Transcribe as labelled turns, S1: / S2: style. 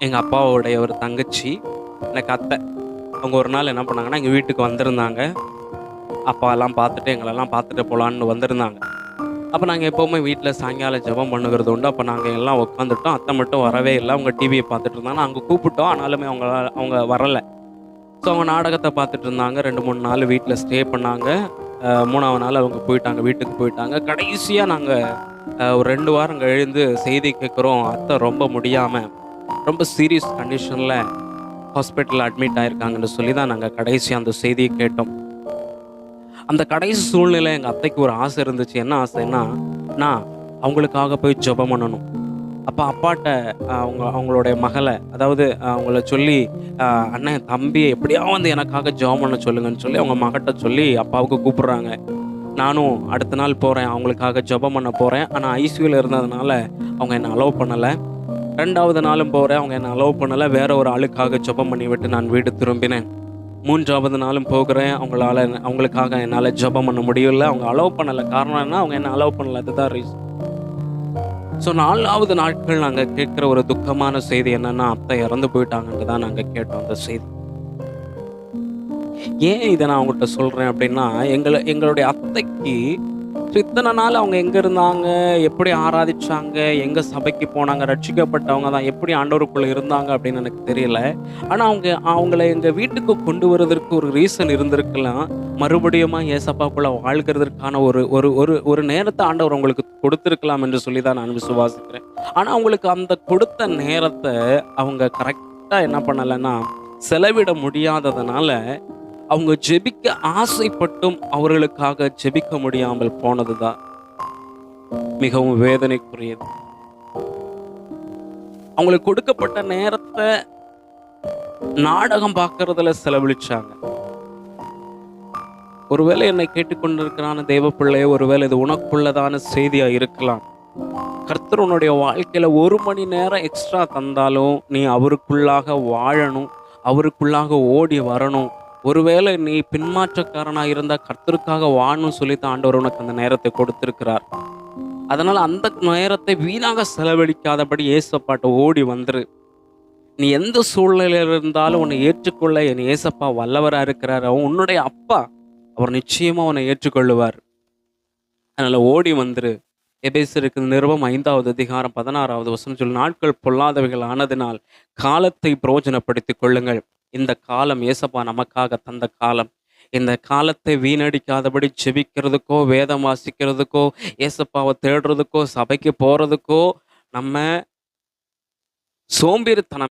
S1: எங்கள் அப்பாவோடைய ஒரு தங்கச்சி, எனக்கு அத்தை. அவங்க ஒரு நாள் என்ன பண்ணாங்கன்னா, எங்கள் வீட்டுக்கு வந்திருந்தாங்க. அப்பாலாம் பார்த்துட்டு, எங்களெல்லாம் பார்த்துட்டு போகலான்னு வந்திருந்தாங்க. அப்போ நாங்கள் எப்போவுமே வீட்டில் சாயங்காலம் ஜெபம் பண்ணுகிறது உண்டு. அப்போ நாங்கள் எல்லாம் உட்காந்துட்டோம். அத்தை மட்டும் வரவே இல்லை. அவங்க டிவியை பார்த்துட்டு இருந்தாங்க. நாங்கள் கூப்பிட்டோம். ஆனாலுமே அவங்க வரலை. ஸோ அவங்க நாடகத்தை பார்த்துட்டு இருந்தாங்க. 2, 3 நாள் வீட்டில் ஸ்டே பண்ணாங்க. 3ஆவது நாள் அவங்க போயிட்டாங்க, வீட்டுக்கு போயிட்டாங்க. கடைசியாக நாங்கள் ஒரு 2 வாரம் கழிந்து செய்தி கேட்குறோம். அத்தை ரொம்ப முடியாமல், ரொம்ப சீரியஸ் கண்டிஷனில் ஹாஸ்பிட்டலில் அட்மிட் ஆயிருக்காங்கன்னு சொல்லி தான் நாங்கள் கடைசியாக அந்த செய்தியை கேட்டோம். அந்த கடைசி சூழ்நிலை எங்கள் அத்தைக்கு ஒரு ஆசை இருந்துச்சு. என்ன ஆசைன்னா, நான் அவங்களுக்காக போய் ஜெபம் பண்ணணும். அப்போ அப்பாட்ட அவங்களுடைய மகளை, அதாவது அவங்கள சொல்லி, அண்ணன் தம்பியை எப்படியாவது எனக்காக ஜெபம் பண்ண சொல்லுங்கன்னு சொல்லி அவங்க மகட்ட சொல்லி அப்பாவுக்கு கூப்பிட்றாங்க. நானும் அடுத்த நாள் போகிறேன், அவங்களுக்காக ஜெபம் பண்ண போகிறேன். ஆனால் ஐசியூவில் இருந்ததுனால அவங்க என்னை அலோவ் பண்ணலை. 2வது நாளும் போகிறேன், அவங்க என்னை அலோவ் பண்ணலை. வேற ஒரு ஆளுக்காக ஜெபம் பண்ணிவிட்டு நான் வீடு திரும்பினேன். 3வது நாளும் போகிறேன், அவங்களுக்காக என்னால் ஜெபம் பண்ண முடியல. அவங்க அலோவ் பண்ணலை. காரணம் என்ன? அவங்க என்ன அலோவ் பண்ணலை. அதுதான் ரீசன். ஸோ 4வது நாட்கள் நாங்கள் கேட்குற ஒரு துக்கமான செய்தி என்னன்னா, அத்தை இறந்து போயிட்டாங்கன்னு தான் நாங்கள் கேட்டோம் அந்த செய்தி. ஏன் இதை நான் அவங்ககிட்ட சொல்கிறேன் அப்படின்னா, எங்களுடைய அத்தைக்கு இத்தனை நாள் அவங்க எங்கே இருந்தாங்க, எப்படி ஆராதிச்சாங்க, எங்கே சபைக்கு போனாங்க, ரட்சிக்கப்பட்டவங்க தான், எப்படி ஆண்டவருக்குள்ளே இருந்தாங்க அப்படின்னு எனக்கு தெரியல. ஆனால் அவங்கள எங்கள் வீட்டுக்கு கொண்டு வருவதற்கு ஒரு ரீசன் இருந்திருக்கலாம். மறுபடியும் ஏசப்பாக்குள்ளே வாழ்கிறதற்கான ஒரு ஒரு ஒரு ஒரு நேரத்தை ஆண்டவர் அவங்களுக்கு கொடுத்துருக்கலாம் என்று சொல்லி தான் நான் விசுவாசிக்கிறேன். ஆனால் அவங்களுக்கு அந்த கொடுத்த நேரத்தை அவங்க கரெக்டாக என்ன பண்ணலைன்னா, செலவிட முடியாததுனால அவங்க ஜெபிக்க ஆசைப்பட்டும் அவர்களுக்காக ஜெபிக்க முடியாமல் போனதுதான் மிகவும் வேதனைக்குரியது. அவங்களுக்கு கொடுக்கப்பட்ட நேரத்தை நாடகம் பார்க்கறதுல செலவழிச்சாங்க. ஒருவேளை என்னை கேட்டுக்கொண்டிருக்கிறான தேவ பிள்ளையே, ஒருவேளை இது உனக்குள்ளதான செய்தியா இருக்கலாம். கர்த்தர் உன்னுடைய வாழ்க்கையில 1 மணி நேரம் எக்ஸ்ட்ரா தந்தாலும் நீ அவருக்குள்ளாக வாழணும், அவருக்குள்ளாக ஓடி வரணும். ஒருவேளை நீ பின்மாற்றக்காரனாக இருந்தால் கர்த்தருக்காக வாழணும் சொல்லித்தான் ஆண்டவர் உனக்கு அந்த நேரத்தை கொடுத்திருக்கிறார். அதனால அந்த நேரத்தை வீணாக செலவழிக்காதபடி ஏசப்பாட்ட ஓடி வந்துரு. நீ எந்த சூழ்நிலையில் இருந்தாலும் உன்னை ஏற்றுக்கொள்ள என் ஏசப்பா வல்லவராக இருக்கிறார். உன்னுடைய அப்பா, அவர் நிச்சயமா உன்னை ஏற்றுக்கொள்ளுவார். அதனால ஓடி வந்துரு. எபேசியருக்கு நிருபம் 5வது அதிகாரம் 16வது வசனம் சொல்லி, நாட்கள் பொல்லாதவைகள் ஆனதினால் காலத்தை பிரயோஜனப்படுத்திக் கொள்ளுங்கள். இந்த காலம் ஏசப்பா நமக்காக தந்த காலம். இந்த காலத்தை வீணடிக்காதபடி ஜெபிக்கிறதுக்கோ, வேதம் வாசிக்கிறதுக்கோ, ஏசப்பாவை தேடுறதுக்கோ, சபைக்கு போறதுக்கோ நம்ம சோம்பேறித்தனம்